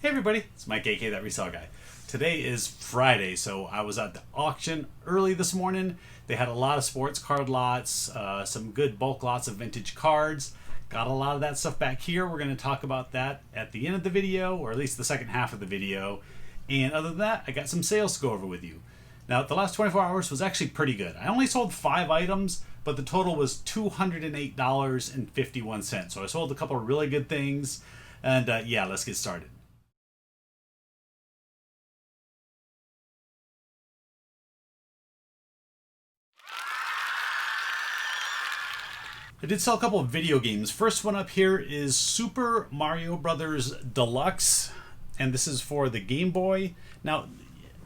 Hey everybody, it's Mike, aka That Reseller Guy. Today is Friday, so I was at the auction early this morning. They had a lot of sports card lots, some good bulk lots of vintage cards. Got a lot of that stuff back here. We're going to talk about that at the end of the video, or at least the second half of the video. And other than that, I got some sales to go over with you. Now, the last 24 hours was actually pretty good. I only sold 5 items, but the total was $208.51. So I sold a couple of really good things. And yeah, let's get started. I did sell a couple of video games. First one up here is Super Mario Brothers Deluxe, and this is for the Game Boy. Now,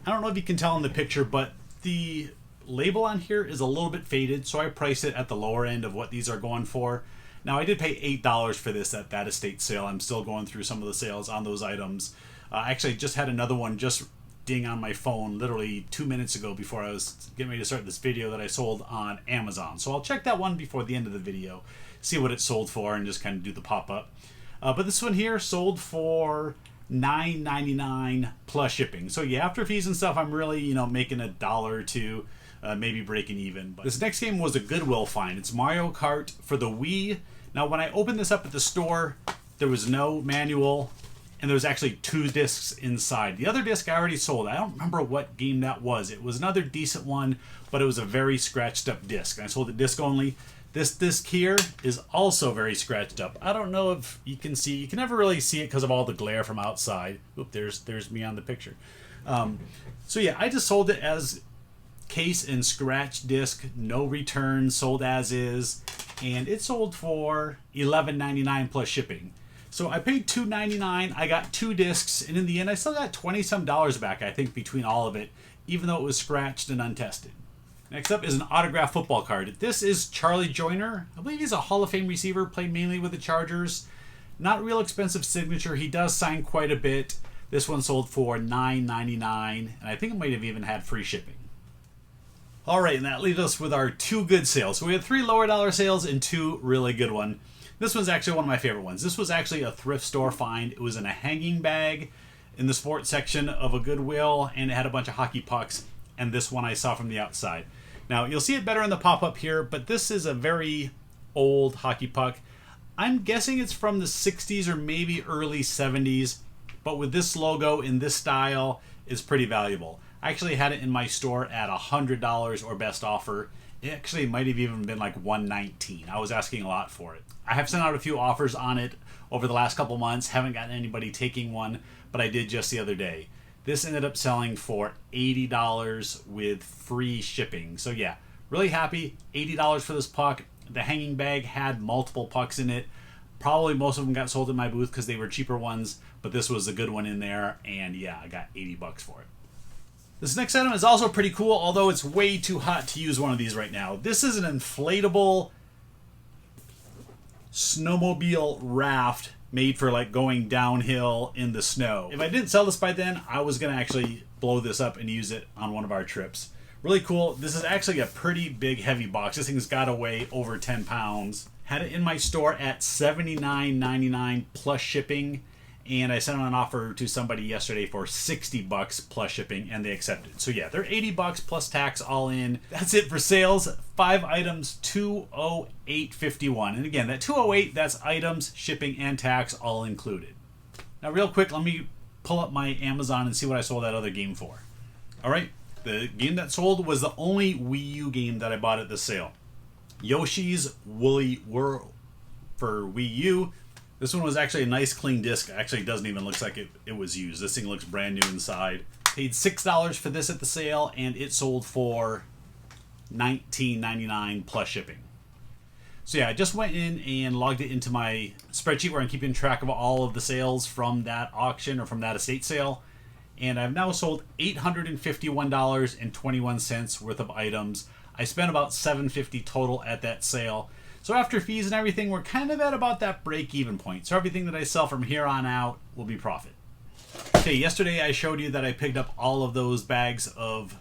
I don't know if you can tell in the picture, but the label on here is a little bit faded, so I priced it at the lower end of what these are going for. Now, I did pay $8 for this at that estate sale. I'm still going through some of the sales on those items. I actually just had another one just ding on my phone literally 2 minutes ago before I was getting ready to start this video that I sold on Amazon. So I'll check that one before the end of the video, see what it sold for, and just kind of do the pop-up. But this one here sold for $9.99 plus shipping. So yeah, after fees and stuff, I'm really, making $1 or $2, maybe breaking even. But this next game was a Goodwill find. It's Mario Kart for the Wii. Now, when I opened this up at the store, there was no manual, and there was actually 2 discs inside. The other disc I already sold. I don't remember what game that was. It was another decent one, but it was a very scratched up disc. I sold the disc only. This disc here is also very scratched up. I don't know if you can see. You can never really see it because of all the glare from outside. Oop, there's me on the picture. So yeah, I just sold it as case and scratch disc, no return, sold as is, and it sold for $11.99 plus shipping. So I paid $2.99, I got 2 discs, and in the end I still got $20-some back, I think, between all of it, even though it was scratched and untested. Next up is an autographed football card. This is Charlie Joyner. I believe he's a Hall of Fame receiver, played mainly with the Chargers. Not real expensive signature, he does sign quite a bit. This one sold for $9.99, and I think it might have even had free shipping. Alright, and that leaves us with our 2 good sales. So we had 3 lower dollar sales and 2 really good ones. This one's actually one of my favorite ones. This was actually a thrift store find. It was in a hanging bag in the sports section of a Goodwill, and it had a bunch of hockey pucks, and this one I saw from the outside. Now, you'll see it better in the pop-up here, but this is a very old hockey puck. I'm guessing it's from the 60s or maybe early 70s, but with this logo in this style, it's pretty valuable. I actually had it in my store at $100 or best offer. It actually might have even been like $119. I was asking a lot for it. I have sent out a few offers on it over the last couple months. Haven't gotten anybody taking one, but I did just the other day. This ended up selling for $80 with free shipping. So yeah, really happy. $80 for this puck. The hanging bag had multiple pucks in it. Probably most of them got sold in my booth because they were cheaper ones, but this was a good one in there, and yeah, I got $80 for it. This next item is also pretty cool, although it's way too hot to use one of these right now. This is an inflatable snowmobile raft made for like going downhill in the snow. If I didn't sell this by then, I was going to actually blow this up and use it on one of our trips. Really cool. This is actually a pretty big heavy box. This thing's got to weigh over 10 pounds. Had it in my store at $79.99 plus shipping. And I sent out an offer to somebody yesterday for $60 plus shipping, and they accepted. So yeah, they're $80 plus tax all in. That's it for sales. 5 items, $208.51. And again, that $208, that's items, shipping, and tax all included. Now, real quick, let me pull up my Amazon and see what I sold that other game for. All right, the game that sold was the only Wii U game that I bought at the sale. Yoshi's Woolly World for Wii U. This one was actually a nice clean disc. Actually, it doesn't even look like it was used. This thing looks brand new inside. Paid $6 for this at the sale, and it sold for $19.99 plus shipping. So yeah, I just went in and logged it into my spreadsheet where I'm keeping track of all of the sales from that auction or from that estate sale. And I've now sold $851.21 worth of items. I spent about $750 total at that sale. So after fees and everything, we're kind of at about that break-even point. So everything that I sell from here on out will be profit. Okay, yesterday I showed you that I picked up all of those bags of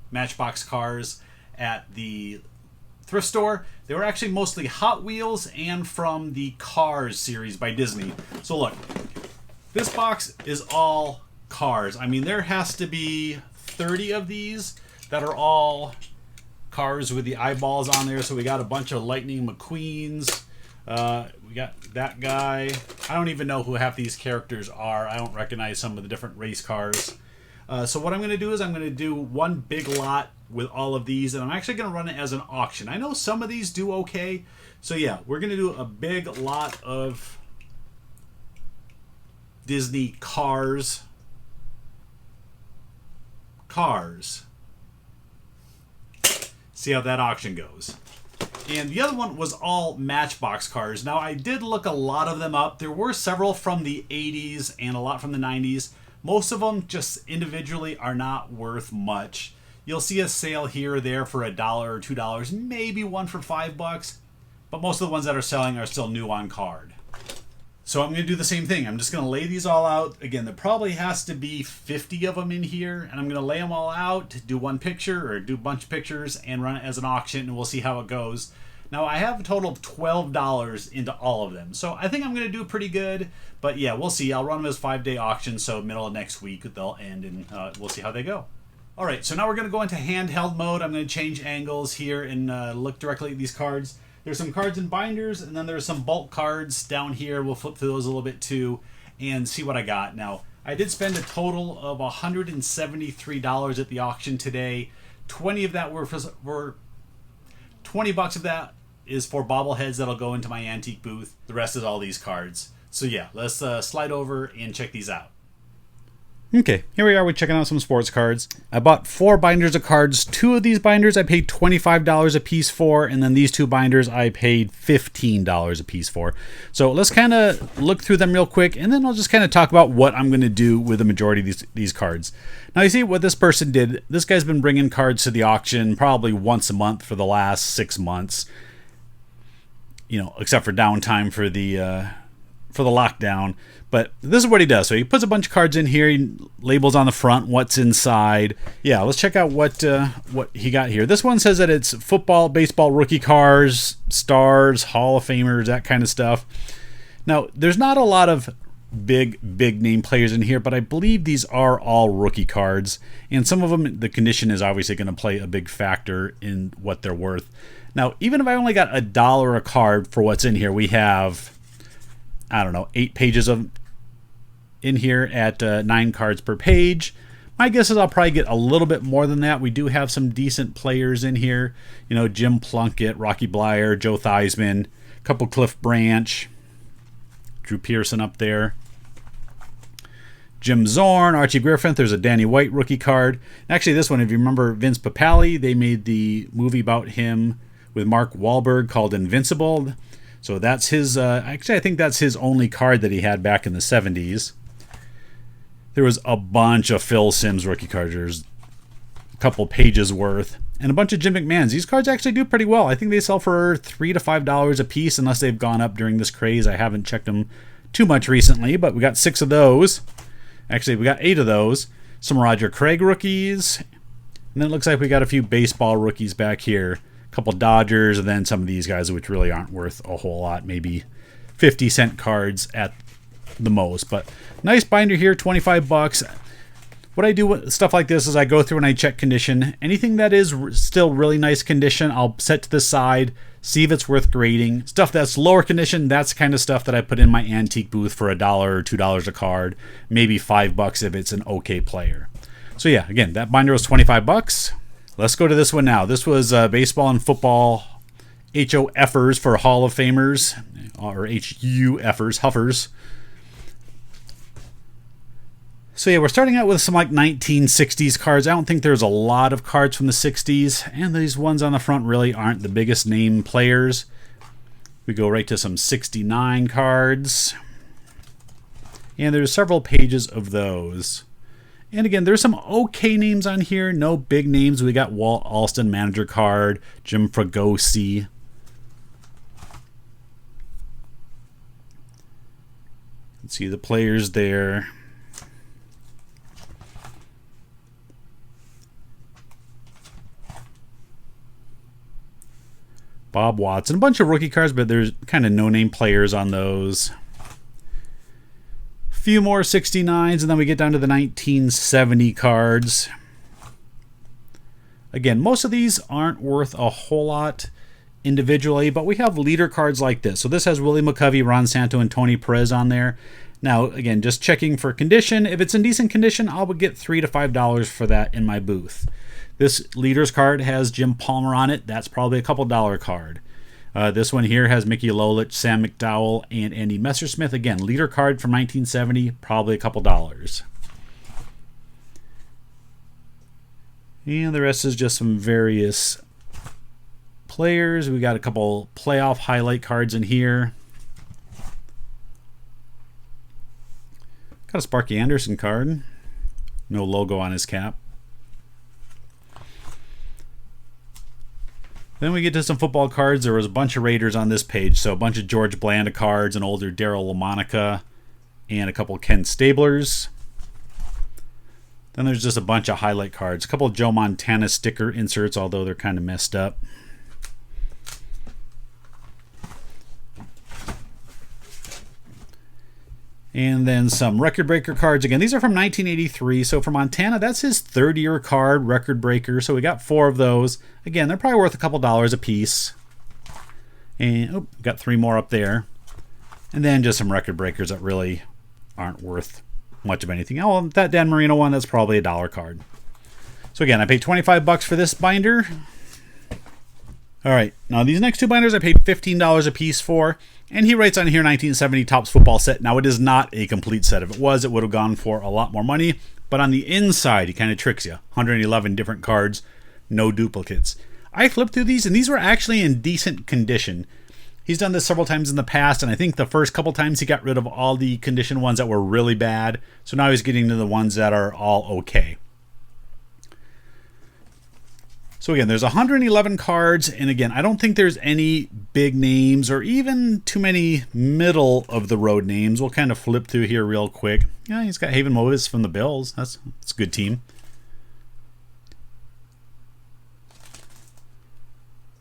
Matchbox cars at the thrift store. They were actually mostly Hot Wheels and from the Cars series by Disney. So look, This box is all cars. I mean, there has to be 30 of these that are all cars with the eyeballs on there. So we got a bunch of Lightning McQueens. We got that guy. I don't even know who half these characters are. I don't recognize some of the different race cars. So what I'm going to do is I'm going to do one big lot with all of these, and I'm actually going to run it as an auction. I know some of these do okay. So yeah, we're going to do a big lot of Disney cars. See how that auction goes. And the other one was all Matchbox cars. Now, I did look a lot of them up. There were several from the 80s and a lot from the 90s. Most of them just individually are not worth much. You'll see a sale here or there for $1 or $2, maybe one for $5, but most of the ones that are selling are still new on card. So I'm going to do the same thing. I'm just going to lay these all out. Again, there probably has to be 50 of them in here, and I'm going to lay them all out, do one picture or do a bunch of pictures, and run it as an auction, and we'll see how it goes. Now, I have a total of $12 into all of them, so I think I'm going to do pretty good, but yeah, we'll see. I'll run them as 5-day auctions, so middle of next week they'll end, and we'll see how they go. All right, so now we're going to go into handheld mode. I'm going to change angles here and look directly at these cards. There's some cards in binders, and then there's some bulk cards down here. We'll flip through those a little bit too and see what I got. Now, I did spend a total of $173 at the auction today. 20 of that were $20 of that is for bobbleheads that'll go into my antique booth. The rest is all these cards. So yeah, let's slide over and check these out. Okay, here we are. We're checking out some sports cards. I bought 4 binders of cards. 2 of these binders I paid $25 a piece for, and then these 2 binders I paid $15 a piece for. So let's kind of look through them real quick, and then I'll just kind of talk about what I'm going to do with the majority of these cards. Now you see what this person did. This guy's been bringing cards to the auction probably once a month for the last 6 months. You know, except for downtime for the lockdown. But this is what he does. So he puts a bunch of cards in here. He labels on the front what's inside. Yeah, let's check out what he got here. This one says that it's football, baseball, rookie cards, stars, Hall of Famers, that kind of stuff. Now, there's not a lot of big name players in here, but I believe these are all rookie cards. And some of them, the condition is obviously going to play a big factor in what they're worth. Now, even if I only got $1 a card for what's in here, we have, I don't know, 8 pages of in here at 9 cards per page. My guess is I'll probably get a little bit more than that. We do have some decent players in here. You know, Jim Plunkett, Rocky Bleier, Joe Theismann, a couple Cliff Branch, Drew Pearson up there, Jim Zorn, Archie Griffith. There's a Danny White rookie card. Actually, this one, if you remember Vince Papale, they made the movie about him with Mark Wahlberg called Invincible. So that's his, actually I think that's his only card that he had back in the 70s. There was a bunch of Phil Simms rookie cards. There's a couple pages worth. And a bunch of Jim McMahons. These cards actually do pretty well. I think they sell for $3 to $5 a piece unless they've gone up during this craze. I haven't checked them too much recently, but we got 6 of those. Actually, we got 8 of those. Some Roger Craig rookies. And then it looks like we got a few baseball rookies back here. A couple Dodgers, and then some of these guys which really aren't worth a whole lot. Maybe 50-cent cards at the most. But nice binder here, $25. What I do with stuff like this is I go through and I check condition. Anything that is still really nice condition, I'll set to the side, see if it's worth grading. Stuff that's lower condition, that's the kind of stuff that I put in my antique booth for $1 or $2 a card, maybe $5 if it's an okay player. So yeah, again, that binder was $25. Let's go to this one now. This was baseball and football HOFers for Hall of Famers, or HUFers, Huffers. So yeah, we're starting out with some like 1960s cards. I don't think there's a lot of cards from the 60s, and these ones on the front really aren't the biggest name players. We go right to some 69 cards, and there's several pages of those. And again, there's some okay names on here, no big names. We got Walt Alston manager card, Jim Fregosi. You can see the players there. Bob Watson, a bunch of rookie cards, but there's kind of no-name players on those. few more 69s, and then we get down to the 1970 cards. Again, most of these aren't worth a whole lot individually, but we have leader cards like this. So this has Willie McCovey, Ron Santo, and Tony Perez on there. Now, again, just checking for condition. If it's in decent condition, I'll get $3 to $5 for that in my booth. This leaders card has Jim Palmer on it. That's probably a couple dollar card. This one here has Mickey Lolich, Sam McDowell, and Andy Messersmith. Again, leader card from 1970, probably a couple dollars. And the rest is just some various players. We got a couple playoff highlight cards in here. Got a Sparky Anderson card. No logo on his cap. Then we get to some football cards. There was a bunch of Raiders on this page. So a bunch of George Blanda cards, an older Daryl LaMonica, and a couple Ken Stablers. Then there's just a bunch of highlight cards. A couple of Joe Montana sticker inserts, although they're kind of messed up. And then some record breaker cards. Again, these are from 1983. So for Montana, that's his third-year card, record breaker. So we got 4 of those. Again, they're probably worth a couple dollars a piece. And got 3 more up there. And then just some record breakers that really aren't worth much of anything. Oh, that Dan Marino one, that's probably a $1 card. So again, I paid $25 for this binder. All right, now these next 2 binders I paid $15 a piece for, and he writes on here 1970 Topps football set. Now it is not a complete set. If it was, it would have gone for a lot more money, but on the inside, he kind of tricks you. 111 different cards, no duplicates. I flipped through these, and these were actually in decent condition. He's done this several times in the past, and I think the first couple times he got rid of all the condition ones that were really bad, so now he's getting to the ones that are all okay. So again, there's 111 cards, and again, I don't think there's any big names or even too many middle of the road names. We'll kind of flip through here real quick. Yeah, he's got Haven Movis from the Bills. That's a good team.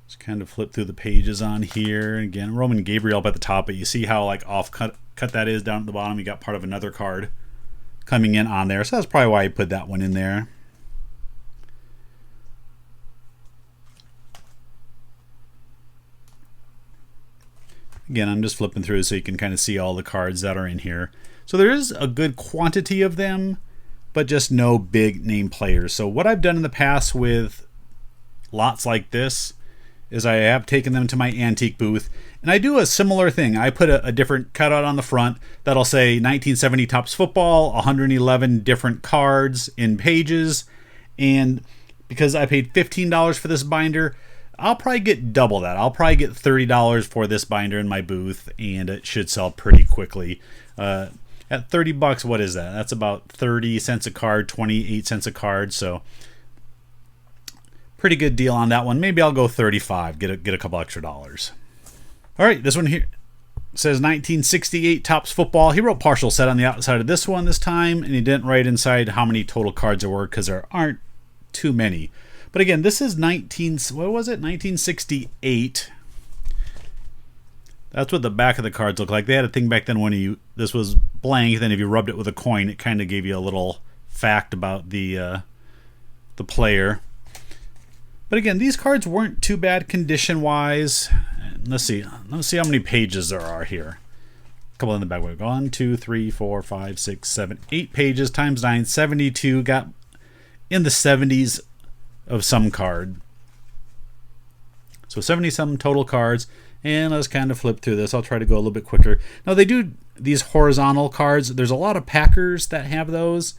Just kind of flip through the pages on here. Again, Roman Gabriel up at the top, but you see how like off cut that is down at the bottom. You got part of another card coming in on there, so that's probably why I put that one in there. Again, I'm just flipping through so you can kind of see all the cards that are in here. So there is a good quantity of them, but just no big name players. So what I've done in the past with lots like this is I have taken them to my antique booth, and I do a similar thing. I put a different cutout on the front that'll say 1970 Topps Football, 111 different cards in pages, and because I paid $15 for this binder, I'll probably get double that. I'll probably get $30 for this binder in my booth, and it should sell pretty quickly. At $30, what is that? That's about 30 cents a card, 28 cents a card, so pretty good deal on that one. Maybe I'll go 35, get a couple extra dollars. All right, this one here says 1968 Topps Football. He wrote partial set on the outside of this one this time, and he didn't write inside how many total cards there were because there aren't too many. But again, this is 1968. That's what the back of the cards look like. They had a thing back then when this was blank, then if you rubbed it with a coin, it kind of gave you a little fact about the player. But again, these cards weren't too bad condition-wise. Let's see how many pages there are here. A couple in the back. 1, 2, 3, 4, 5, 6, 7, 8 pages times 9, 72. Got in the 70s of some card. So 70-some total cards. And let's kind of flip through this. I'll try to go a little bit quicker. Now they do these horizontal cards. There's a lot of Packers that have those.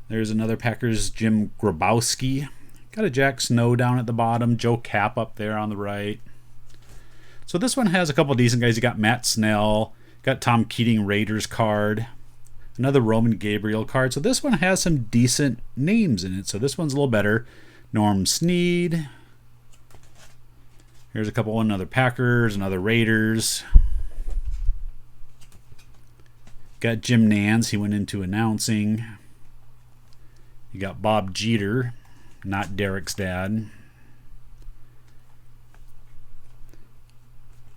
There's another Packers, Jim Grabowski. Got a Jack Snow down at the bottom. Joe Kapp up there on the right. So this one has a couple decent guys. You got Matt Snell. Got Tom Keating Raiders card. Another Roman Gabriel card. So this one has some decent names in it. So this one's a little better. Norm Snead. Here's a couple, another Packers, another Raiders. Got Jim Nance. He went into announcing. You got Bob Jeter, not Derek's dad.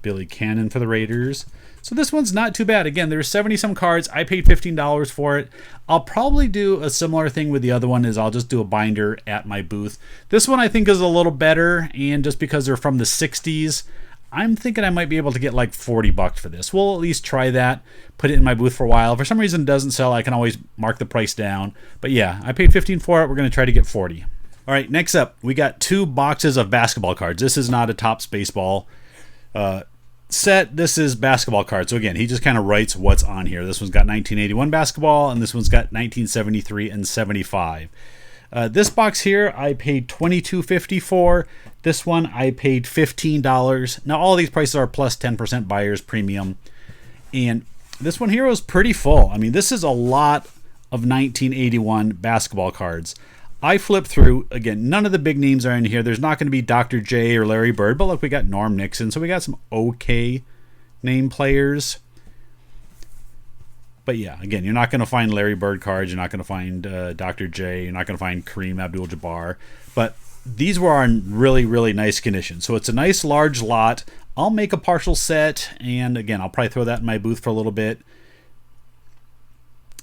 Billy Cannon for the Raiders. So this one's not too bad. Again, there's 70 some cards. I paid $15 for it. I'll probably do a similar thing with the other one, is I'll just do a binder at my booth. This one I think is a little better, and just because they're from the 60s, I'm thinking I might be able to get like $40 for this. We'll at least try that, put it in my booth for a while. If for some reason it doesn't sell, I can always mark the price down. But yeah, I paid $15 for it. We're going to try to get $40. All right, next up, we got 2 boxes of basketball cards. This is not a Topps baseball set. This is basketball cards. So again, he just kind of writes what's on here. This one's got 1981 basketball, and this one's got 1973 and 75. This box here I paid $22.50 for. This one I paid $15. Now all these prices are plus 10% buyer's premium, and this one here was pretty full. I mean, this is a lot of 1981 basketball cards. I flipped through, again, none of the big names are in here. There's not going to be Dr. J or Larry Bird, but look, we got Norm Nixon, so we got some okay name players. But yeah, again, you're not going to find Larry Bird cards. You're not going to find Dr. J. You're not going to find Kareem Abdul-Jabbar. But these were in really, really nice condition. So it's a nice large lot. I'll make a partial set, and again, I'll probably throw that in my booth for a little bit.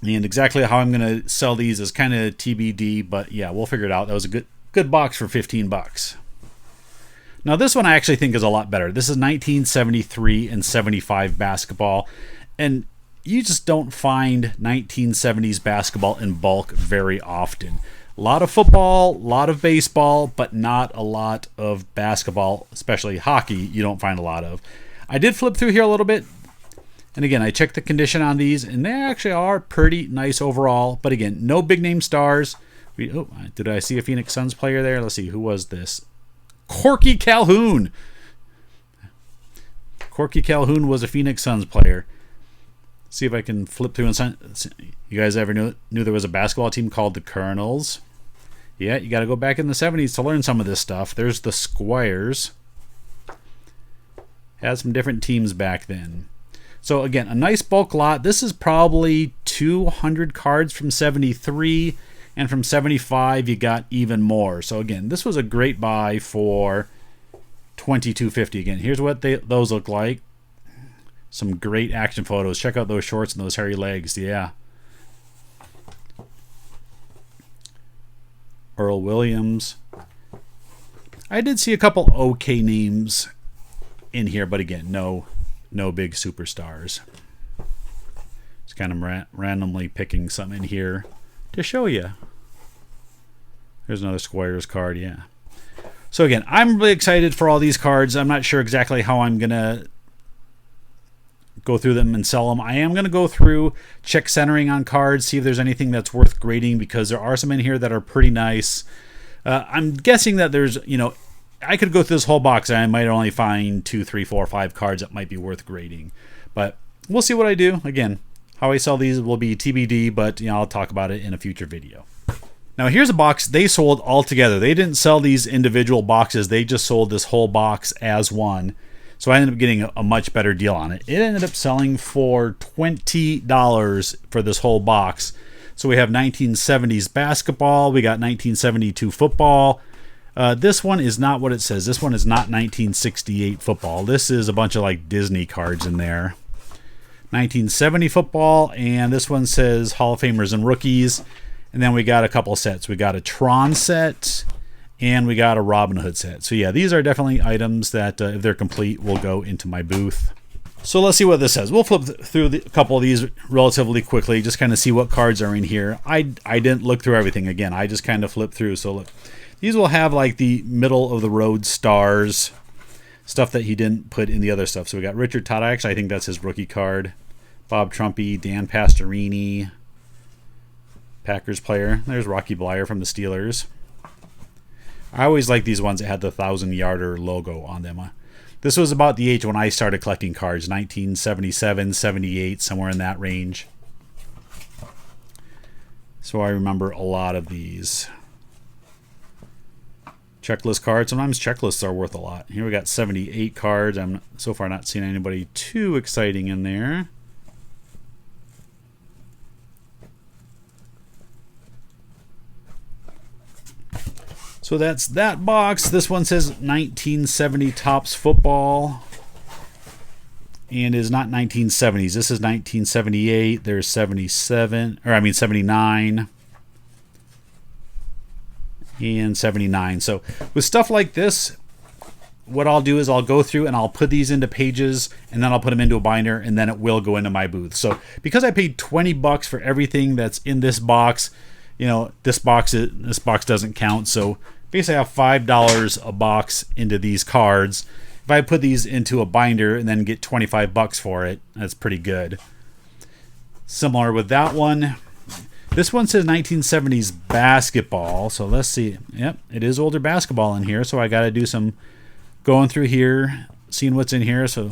And exactly how I'm going to sell these is kind of TBD, but yeah, we'll figure it out. That was a good box for $15. Now this one I actually think is a lot better. This is 1973 and 75 basketball, and you just don't find 1970s basketball in bulk very often. A lot of football, a lot of baseball, but not a lot of basketball, especially hockey, you don't find a lot of. I did flip through here a little bit. And again, I checked the condition on these, and they actually are pretty nice overall. But again, no big name stars. Did I see a Phoenix Suns player there? Let's see, who was this? Corky Calhoun. Corky Calhoun was a Phoenix Suns player. See if I can flip through. You guys ever knew there was a basketball team called the Colonels? Yeah, you got to go back in the 70s to learn some of this stuff. There's the Squires. Had some different teams back then. So again, a nice bulk lot. This is probably 200 cards from 73, and from 75 you got even more. So again, this was a great buy for $22.50. Again, here's what those look like. Some great action photos. Check out those shorts and those hairy legs. Yeah. Earl Williams. I did see a couple okay names in here, but again, no big superstars. Just kind of randomly picking some in here to show you. There's another Squires card, yeah. So again, I'm really excited for all these cards. I'm not sure exactly how I'm going to go through them and sell them. I am going to go through, check centering on cards, see if there's anything that's worth grading, because there are some in here that are pretty nice. I'm guessing that there's, I could go through this whole box and I might only find 2, 3, 4, 5 cards that might be worth grading. But we'll see what I do. Again, how I sell these will be TBD, but I'll talk about it in a future video. Now here's a box they sold all together. They didn't sell these individual boxes. They just sold this whole box as one. So I ended up getting a much better deal on it. It ended up selling for $20 for this whole box. So we have 1970s basketball. We got 1972 football. This one is not what it says. This one is not 1968 football. This is a bunch of like Disney cards in there. 1970 football, and this one says Hall of Famers and Rookies. And then we got a couple sets. We got a Tron set, and we got a Robin Hood set. So yeah, these are definitely items that, if they're complete, will go into my booth. So let's see what this says. We'll flip through a couple of these relatively quickly, just kind of see what cards are in here. I didn't look through everything. Again, I just kind of flipped through. So look, these will have like the middle of the road stars, stuff that he didn't put in the other stuff. So we got Richard Todd. Actually, I think that's his rookie card. Bob Trumpy, Dan Pastorini, Packers player. There's Rocky Blyer from the Steelers. I always like these ones that had the 1,000-yarder logo on them. This was about the age when I started collecting cards, 1977, 78, somewhere in that range. So I remember a lot of these. Checklist cards. Sometimes checklists are worth a lot. Here we got 78 cards. I'm so far not seeing anybody too exciting in there. So that's that box. This one says 1970 Topps football. and is not 1970s. This is 1978. There's 77, or I mean 79, and 79. So with stuff like this, what I'll do is I'll go through and I'll put these into pages, and then I'll put them into a binder, and then it will go into my booth. So because I paid $20 for everything that's in this box, you know, this box doesn't count. So basically I have $5 a box into these cards. If I put these into a binder and then get $25 for it, that's pretty good. Similar with that one. This one says 1970s basketball. So let's see. Yep, it is older basketball in here. So I got to do some going through here, seeing what's in here. So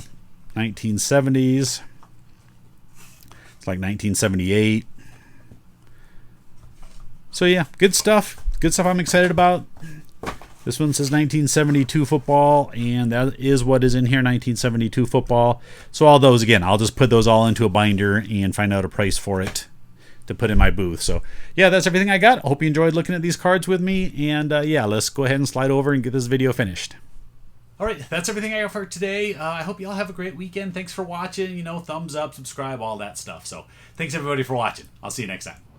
1970s. It's like 1978. So yeah, good stuff. Good stuff I'm excited about. This one says 1972 football, and that is what is in here, 1972 football. So all those, again, I'll just put those all into a binder and find out a price for it to put in my booth. So yeah, that's everything I got. I hope you enjoyed looking at these cards with me. And yeah, let's go ahead and slide over and get this video finished. All right, that's everything I got for today. I hope you all have a great weekend. Thanks for watching. You know, thumbs up, subscribe, all that stuff. So thanks everybody for watching. I'll see you next time.